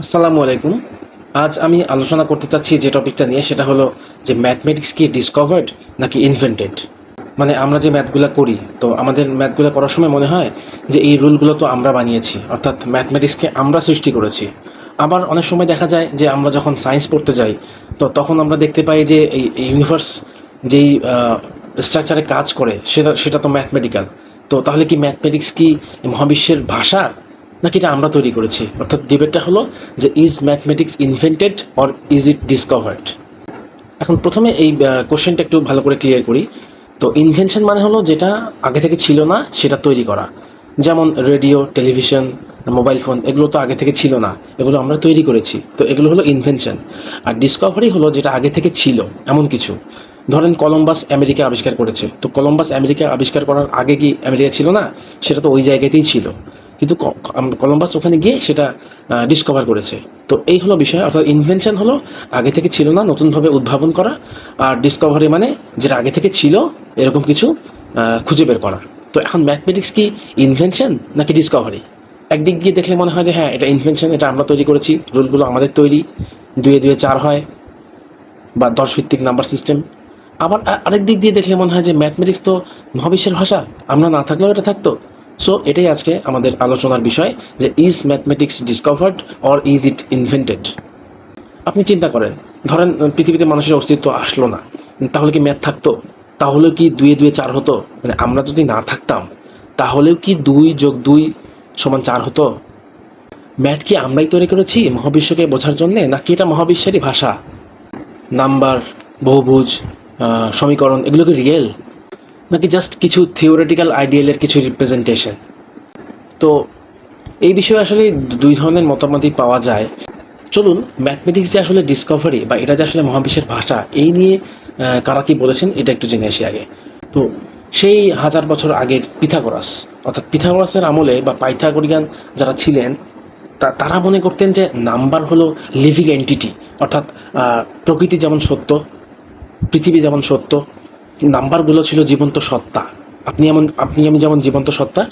আসসালামু আলাইকুম। আজ আমি আলোচনা করতে চাচ্ছি যে টপিকটা নিয়ে, সেটা হলো যে ম্যাথমেটিক্স কি ডিসকভার্ড নাকি ইনভেন্টেড। মানে আমরা যে ম্যাথগুলো করি, তো আমাদের ম্যাথগুলো করার সময় মনে হয় যে এই রুলগুলো তো আমরা বানিয়েছি, অর্থাৎ ম্যাথমেটিক্সকে আমরা সৃষ্টি করেছি। আবার অনেক সময় দেখা যায় যে আমরা যখন সায়েন্স পড়তে যাই, তো তখন আমরা দেখতে পাই যে এই ইউনিভার্স যেই স্ট্রাকচারে কাজ করে সেটা সেটা তো ম্যাথমেটিক্যাল। তো তাহলে কি ম্যাথমেটিক্স কি মহাবিশ্বের ভাষা, নাকি এটা আমরা তৈরি করেছি? অর্থাৎ ডিবেটটা হলো যে is mathematics invented or is it discovered. এখন প্রথমে এই কোশ্চেনটা একটু ভালো করে ক্লিয়ার করি। তো ইনভেনশন মানে হলো যেটা আগে থেকে ছিল না সেটা তৈরি করা। যেমন রেডিও, টেলিভিশন, মোবাইল ফোন, এগুলো তো আগে থেকে ছিল না, এগুলো আমরা তৈরি করেছি, তো এগুলো হলো ইনভেনশন। আর ডিসকভারি হলো যেটা আগে থেকে ছিল এমন কিছু। ধরেন কলম্বাস আমেরিকা আবিষ্কার করেছে, তো কলম্বাস আমেরিকা আবিষ্কার করার আগে কি আমেরিকা ছিল না? সেটা তো ওই জায়গাতেই ছিল, কিন্তু কলম্বাস ওখানে গিয়ে সেটা ডিসকভার করেছে। তো এই হলো বিষয়, অর্থাৎ ইনভেনশন হলো আগে থেকে ছিল না নতুনভাবে উদ্ভাবন করা, আর ডিসকভারি মানে যেটা আগে থেকে ছিল এরকম কিছু খুঁজে বের করা। তো এখন ম্যাথমেটিক্স কি ইনভেনশন নাকি ডিসকভারি? একদিক দিয়ে দেখলে মনে হয় যে হ্যাঁ, এটা ইনভেনশন, এটা আমরা তৈরি করেছি, রুলগুলো আমাদের তৈরি, 2 2 4 হয়, বা 10 ভিত্তিক নাম্বার সিস্টেম। আবার আরেক দিক দিয়ে দেখলে মনে হয় যে ম্যাথমেটিক্স তো মহাবিশ্বের ভাষা, আমরা না থাকলেও এটা থাকতো। সো এটাই আজকে আমাদের আলোচনার বিষয়, যে is mathematics discovered or is it invented. আপনি চিন্তা করেন, ধরেন পৃথিবীতে মানুষের অস্তিত্ব আসলো না, তাহলে কি ম্যাথ থাকতো? তাহলেও কি 2 2 4 হতো? মানে আমরা যদি না থাকতাম, তাহলেও কি 2 + 2 = 4 হতো? ম্যাথ কি আমরাই তৈরি করেছি মহাবিশ্বকে বোঝার জন্যে, নাকি এটা মহাবিশ্বেরই ভাষা? নাম্বার, বহুভুজ, সমীকরণ, এগুলো কি রিয়েল, নাকি জাস্ট কিছু থিওরিটিক্যাল আইডিয়ালের কিছু রিপ্রেজেন্টেশন? তো এই বিষয়ে আসলে দুই ধরনের মতামতই পাওয়া যায়। চলুন, ম্যাথমেটিক্স যে আসলে ডিসকভারি বা এটা যে আসলে মহাবিশ্বের ভাষা, এই নিয়ে কারা কি বলেছেন এটা একটু জেনে আসি আগে। তো সেই 1000 বছর আগের পিথাগোরাস, অর্থাৎ পিথাগোরাসের আমলে বা পাইথাগোরিয়ান যারা ছিলেন, তারা মনে করতেন যে নাম্বার হলো লিভিং এন্টিটি। অর্থাৎ প্রকৃতি যেমন সত্য, পৃথিবী যেমন সত্য, নাম্বারগুলো ছিল জীবন্ত সত্তা। আপনি আমি যেমন জীবন্ত সত্তা,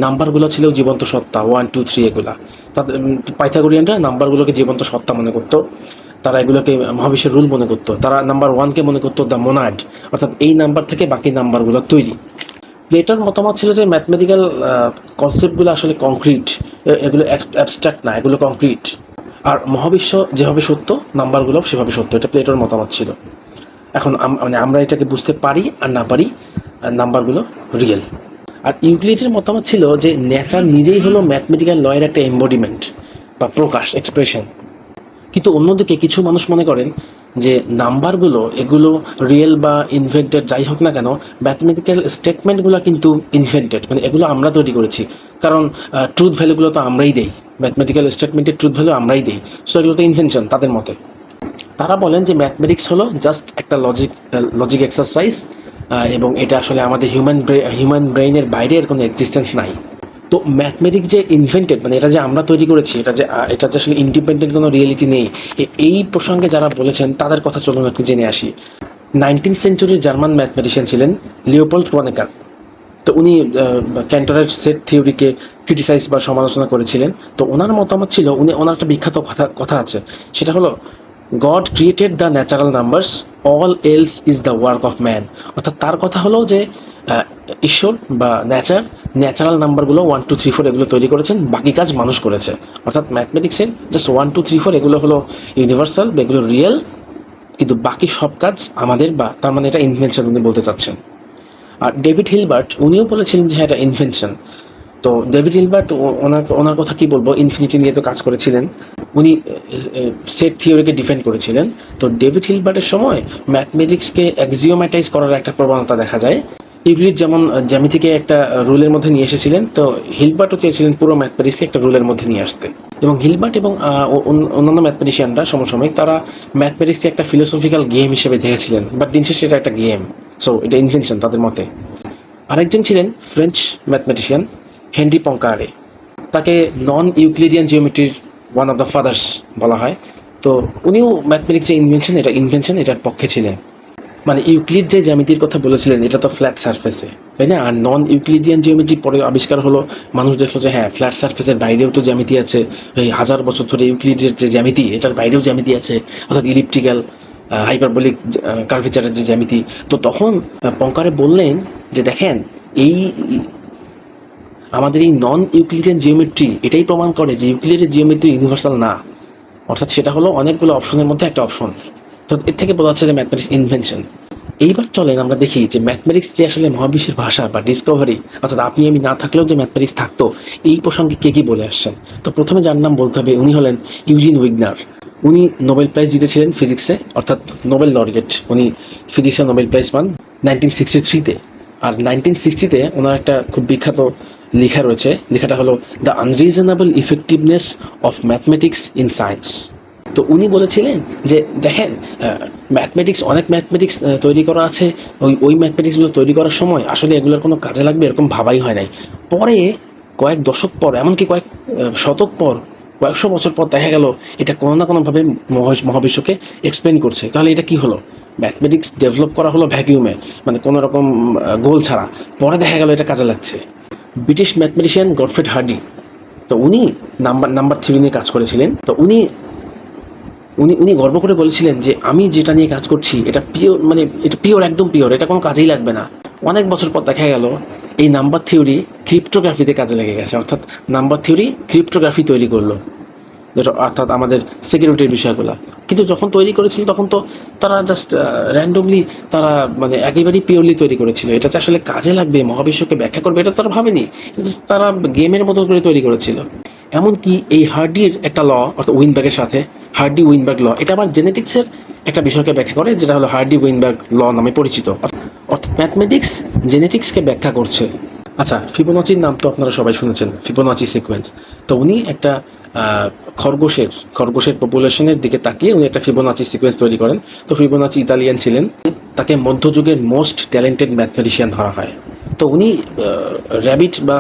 নাম্বারগুলো ছিল জীবন্ত সত্তা, 1 2 3 এগুলা। তাদের পাইথাগোরিয়ানরা নাম্বারগুলোকে জীবন্ত সত্তা মনে করতো। তারা এগুলোকে মহাবিশ্বের রুল মনে করতো। তারা নাম্বার 1কে মনে করতো দ্য মোনাড, অর্থাৎ এই নাম্বার থেকে বাকি নাম্বারগুলো তৈরি। প্লেটোর মতামত ছিল যে ম্যাথমেটিক্যাল কনসেপ্টগুলো আসলে কংক্রিট, এগুলো অ্যাবস্ট্রাক্ট না, এগুলো কংক্রিট। আর মহাবিশ্ব যেভাবে সত্য, নাম্বারগুলো সেভাবে সত্য, এটা প্লেটোর মতামত ছিল। এখন মানে আমরা এটাকে বুঝতে পারি আর না পারি, নাম্বারগুলো রিয়েল। আর ইউক্লিডের মতামত ছিল যে নেচার নিজেই হলো ম্যাথমেটিক্যাল লয়ের একটা এম্বডিমেন্ট বা প্রকাশ, এক্সপ্রেশন। কিন্তু অন্যদিকে কিছু মানুষ মনে করেন যে নাম্বারগুলো, এগুলো রিয়েল বা ইনভেন্টেড যাই হোক না কেন, ম্যাথমেটিক্যাল স্টেটমেন্টগুলো কিন্তু ইনভেন্টেড, মানে এগুলো আমরা তৈরি করেছি। কারণ ট্রুথ ভ্যালুগুলো তো আমরাই দেই, ম্যাথমেটিক্যাল স্টেটমেন্টের ট্রুথ ভ্যালু আমরাই দেই। সো এগুলো তো ইনভেনশন তাদের মতে। তারা বলেন যে ম্যাথমেটিক্স হলো জাস্ট একটা লজিক এক্সারসাইজ, এবং এটা আসলে আমাদের হিউম্যান ব্রেইনের বাইরে এর কোনো এক্সিস্টেন্স নাই। তো ম্যাথমেটিক্স যে ইনভেন্টেড, মানে এটা যে আমরা তৈরি করেছি, এটা যে আসলে ইন্ডিপেন্ডেন্ট কোনো রিয়েলিটি নেই, এই প্রসঙ্গে যারা বলেছেন তাদের কথা চলুন একটু জেনে আসি। 19th সেঞ্চুরির জার্মান ম্যাথমেটিশিয়ান ছিলেন লিওপোল্ড ওয়ানেকার। তো উনি ক্যান্টরের সেট থিওরিকে ক্রিটিসাইজ বা সমালোচনা করেছিলেন। তো ওনার মতামত ছিল, ওনার একটা বিখ্যাত কথা আছে, সেটা হলো god created the natural numbers, all else is the work of man. অর্থাৎ তার কথা হলো যে ঈশ্বর বা ন্যাচারাল নাম্বারগুলো 1 2 3 4 এগুলো তৈরি করেছেন, বাকি কাজ মানুষ করেছে। অর্থাৎ ম্যাথমেটিক্সের জাস্ট 1 2 3 4 এগুলো হলো ইউনিভার্সাল বা এগুলো রিয়েল, কিন্তু বাকি সব কাজ আমাদের, বা তার মানে এটা ইনভেনশন উনি বলতে চাচ্ছেন। আর ডেভিড হিলবার্ট উনিও বলেছিলেন যে হ্যাঁ, এটা ইনভেনশন। তো ডেভিড হিলবার্ট, ওনার কথা কি বলবো, ইনফিনিটি নিয়ে তো কাজ করেছিলেন। উনি সেট থিওরিকে ডিফেন্ড করেছিলেন। তো ডেভিড হিলবার্টের সময় ম্যাথমেটিক্সকে অ্যাক্সিওম্যাটাইজ করার একটা প্রবণতা দেখা যায়। ইউক্লিড যেমন জ্যামিতিকে একটা রুলের মধ্যে নিয়ে এসেছিলেন, তো হিলবার্টও চেয়েছিলেন পুরো ম্যাথমেটিক্সকে একটা রুলের মধ্যে নিয়ে আসতে। এবং হিলবার্ট এবং অন্যান্য ম্যাথমেটিশিয়ানরা সমসাময়িক, তারা ম্যাথমেটিক্সকে একটা ফিলোসফিক্যাল গেম হিসেবে দেখেছিলেন, বাট দিন শেষে এটা একটা গেম। সো এটা ইনভেনশন তাদের মতে। আরেকজন ছিলেন ফ্রেঞ্চ ম্যাথমেটিশিয়ান হেনরি পঙ্কারে। তাকে নন ইউক্লিডিয়ান জিওমেট্রির ওয়ান অফ দ্য ফাদার্স বলা হয়। তো উনিও ম্যাথমেটিক্স যে ইনভেনশন এটার পক্ষে ছিলেন। মানে ইউক্লিড যে জ্যামিতির কথা বলেছিলেন, এটা তো ফ্ল্যাট সারফেসে, তাই না? আর নন ইউক্লিডিয়ান জিওমেট্রি পরে আবিষ্কার হলো, মানুষ দেখলো যে হ্যাঁ, ফ্ল্যাট সারফেসের বাইরেও তো জ্যামিতি আছে, এই হাজার বছর ধরে ইউক্লিডের যে জ্যামিতি এটার বাইরেও জ্যামিতি আছে, অর্থাৎ ইলিপ্টিক্যাল হাইপারবোলিক কার্ভেচারের যে জ্যামিতি। তো তখন পঙ্কারে বললেন যে দেখেন, এই আমাদের এই নন ইউক্লিডিয়ান জিওমেট্রি এটাই প্রমাণ করে যে ইউক্লিডের জিওমেট্রি ইউনিভার্সাল না, অর্থাৎ সেটা হলো অনেকগুলো অপশনের মধ্যে একটা অপশন। তো এর থেকে বোঝা যাচ্ছে যে ম্যাথমেটিক্স ইনভেনশন। এইবার চলেন আমরা দেখি যে ম্যাথমেটিক্স যে আসলে মহাবিশ্বের ভাষা বা ডিসকভারি, অর্থাৎ আপনি আমি না থাকলেও যে ম্যাথমেটিক্স থাকতো, এই প্রসঙ্গে কে কি বলে আসছেন। তো প্রথমে যার নাম বলতে হবে, উনি হলেন ইউজিন উইগনার। উনি নোবেল প্রাইজ জিতেছিলেন ফিজিক্সে, অর্থাৎ নোবেল লরিয়েট। উনি ফিজিক্সে নোবেল প্রাইজ পান 1963-তে। আর 1960-তে ওনার একটা খুব বিখ্যাত লেখা রয়েছে, লেখাটা হলো the unreasonable effectiveness of mathematics in science. তো উনি বলেছিলেন যে দেখেন, ম্যাথমেটিক্স, অনেক ম্যাথমেটিক্স তৈরি করা আছে, ওই ম্যাথমেটিক্সগুলো তৈরি করার সময় আসলে এগুলোর কোনো কাজে লাগবে এরকম ভাবাই হয় নাই। পরে কয়েক দশক পর, এমনকি কয়েক শতক পর, কয়েকশো বছর পর দেখা গেল এটা কোনো না কোনোভাবে মহাবিশ্বকে এক্সপ্লেন করছে। তাহলে এটা কি হলো? ম্যাথমেটিক্স ডেভেলপ করা হলো ভ্যাকিউমে, মানে কোনো রকম গোল ছাড়া। পরে দেখা গেল এটা কাজে লাগছে। ব্রিটিশ ম্যাথমেটিশিয়ান গডফ্রে হার্ডি, তো উনি নাম্বার থিওরি নিয়ে কাজ করেছিলেন। তো উনি উনি উনি গর্ব করে বলেছিলেন যে আমি যেটা নিয়ে কাজ করছি এটা পিওর, মানে এটা পিওর, একদম পিওর, এটা কোনো কাজেই লাগবে না। অনেক বছর পর দেখা গেল এই নাম্বার থিওরি ক্রিপ্টোগ্রাফিতে কাজে লেগে গেছে, অর্থাৎ নাম্বার থিওরি ক্রিপ্টোগ্রাফি তৈরি করলো, যেটা অর্থাৎ আমাদের সিকিউরিটির বিষয়গুলো। কিন্তু যখন তৈরি করেছিল তখন তো তারা জাস্ট র্যান্ডমলি, তারা মানে একেবারেই পিওরলি তৈরি করেছিল। এটা যে আসলে কাজে লাগবে, মহাবিশ্বকে ব্যাখ্যা করবে, এটা তারা ভাবেনি। তারা গেমের মতো করে তৈরি করেছিল। এমনকি এই হার্ডির একটা ল, অর্থাৎ উইনবার্গের সাথে হার্ডি উইনবার্গ ল, এটা আবার জেনেটিক্সের একটা বিষয়কে ব্যাখ্যা করে, যেটা হলো হার্ডি উইনবার্গ ল নামে পরিচিত। অর্থাৎ ম্যাথমেটিক্স জেনেটিক্সকে ব্যাখ্যা করছে। আচ্ছা, ফিবোনাচির নাম তো আপনারা সবাই শুনেছেন, ফিবোনাচি সিকোয়েন্স। তো উনি একটা খরগোশের পপুলেশনের দিকে তাকিয়ে উনি একটা ফিবোনাচি সিকোয়েন্স তৈরি করেন। তো ফিবোনাচি ইতালিয়ান ছিলেন, তাকে মধ্যযুগের মোস্ট ট্যালেন্টেড ম্যাথমেটিশিয়ান ধরা হয়। তো উনি র্যাবিট বা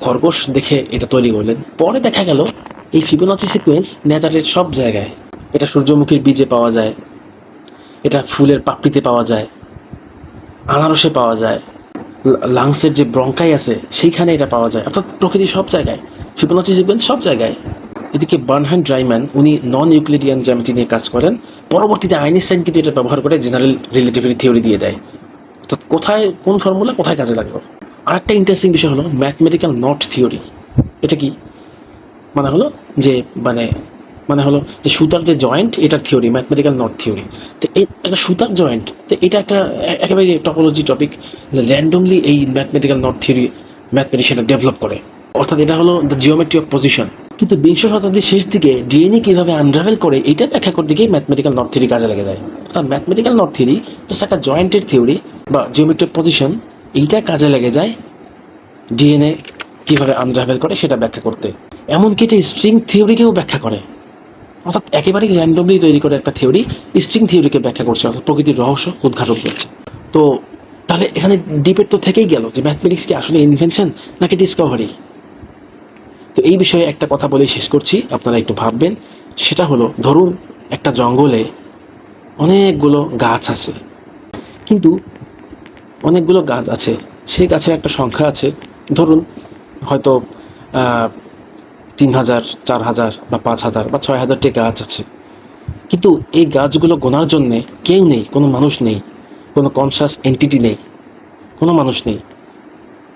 খরগোশ দেখে এটা তৈরি করলেন। পরে দেখা গেল এই ফিবোনাচি সিকোয়েন্স নেচারের সব জায়গায়, এটা সূর্যমুখীর বীজে পাওয়া যায়, এটা ফুলের পাপড়িতে পাওয়া যায়, আনারসে পাওয়া যায়, লাংসের যে ব্রঙ্কাই আছে সেইখানে এটা পাওয়া যায়, অর্থাৎ প্রকৃতির সব জায়গায় ফিবোনাচি সিকোয়েন্স, সব জায়গায়। এদিকে বার্নহার্ড রাইম্যান, উনি নন ইউক্লিডিয়ান জ্যামিতি নিয়ে কাজ করেন। পরবর্তীতে আইনস্টাইন কিন্তু এটা ব্যবহার করে জেনারেল রিলেটিভিটি থিওরি দিয়ে দেয়, অর্থাৎ কোথায় কোন ফর্মুলা কোথায় কাজে লাগলো। আর একটা ইন্টারেস্টিং বিষয় হলো ম্যাথমেটিক্যাল নট থিওরি। এটা কি? মানে হলো যে মানে মানে হলো যে সুতার যে জয়েন্ট, এটার থিওরি ম্যাথমেটিক্যাল নট থিওরি। তো এই একটা সুতার জয়েন্ট, তো এটা একটা একেবারে টপোলজি টপিক, র্যান্ডমলি এই ম্যাথমেটিক্যাল নট থিওরি ম্যাথমেটিশিয়ানরা ডেভেলপ করে, অর্থাৎ এটা হলো দ্য জিওমেট্রি অফ পজিশন। কিন্তু বিংশ শতাব্দীর শেষ দিকে ডিএনএ কিভাবে আনরাভেল করে এইটা ব্যাখ্যা করতে গিয়ে ম্যাথমেটিক্যাল নট থিওরি কাজে লেগে যায়। অর্থাৎ ম্যাথমেটিক্যাল নট থিওরি জাস্ট একটা জয়েন্টের থিওরি বা জিওমেট্রি অফ পজিশন, এইটা কাজে লেগে যায় ডিএনএ কিভাবে আনরাভেল করে সেটা ব্যাখ্যা করতে। এমনকি এটা স্ট্রিং থিওরিকেও ব্যাখ্যা করে, অর্থাৎ একেবারেই র্যান্ডমলি তৈরি করে একটা থিওরি স্ট্রিং থিওরিকে ব্যাখ্যা করছে, অর্থাৎ প্রকৃতির রহস্য উদ্ঘাটন করছে। তো তাহলে এখানে ডিবেট তো থেকেই গেল যে ম্যাথমেটিক্স কি আসলে ইনভেনশন নাকি ডিসকভারি। তো এই বিষয়ে একটা কথা বলে শেষ করছি, আপনারা একটু ভাববেন। সেটা হলো, ধরুন একটা জঙ্গলে অনেকগুলো গাছ আছে, কিন্তু অনেকগুলো গাছ আছে, সেই গাছের একটা সংখ্যা আছে, ধরুন হয়তো 3000, 4000 বা 5000 বা 6000টি গাছ আছে। কিন্তু এই গাছগুলো গোনার জন্যে কেউ নেই, কোনো মানুষ নেই, কোনো কনসাস এন্টিটি নেই, কোনো মানুষ নেই।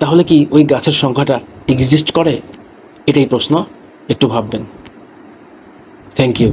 তাহলে কি ওই গাছের সংখ্যাটা এক্সিস্ট করে? এটাই প্রশ্ন, একটু ভাববেন। Thank you.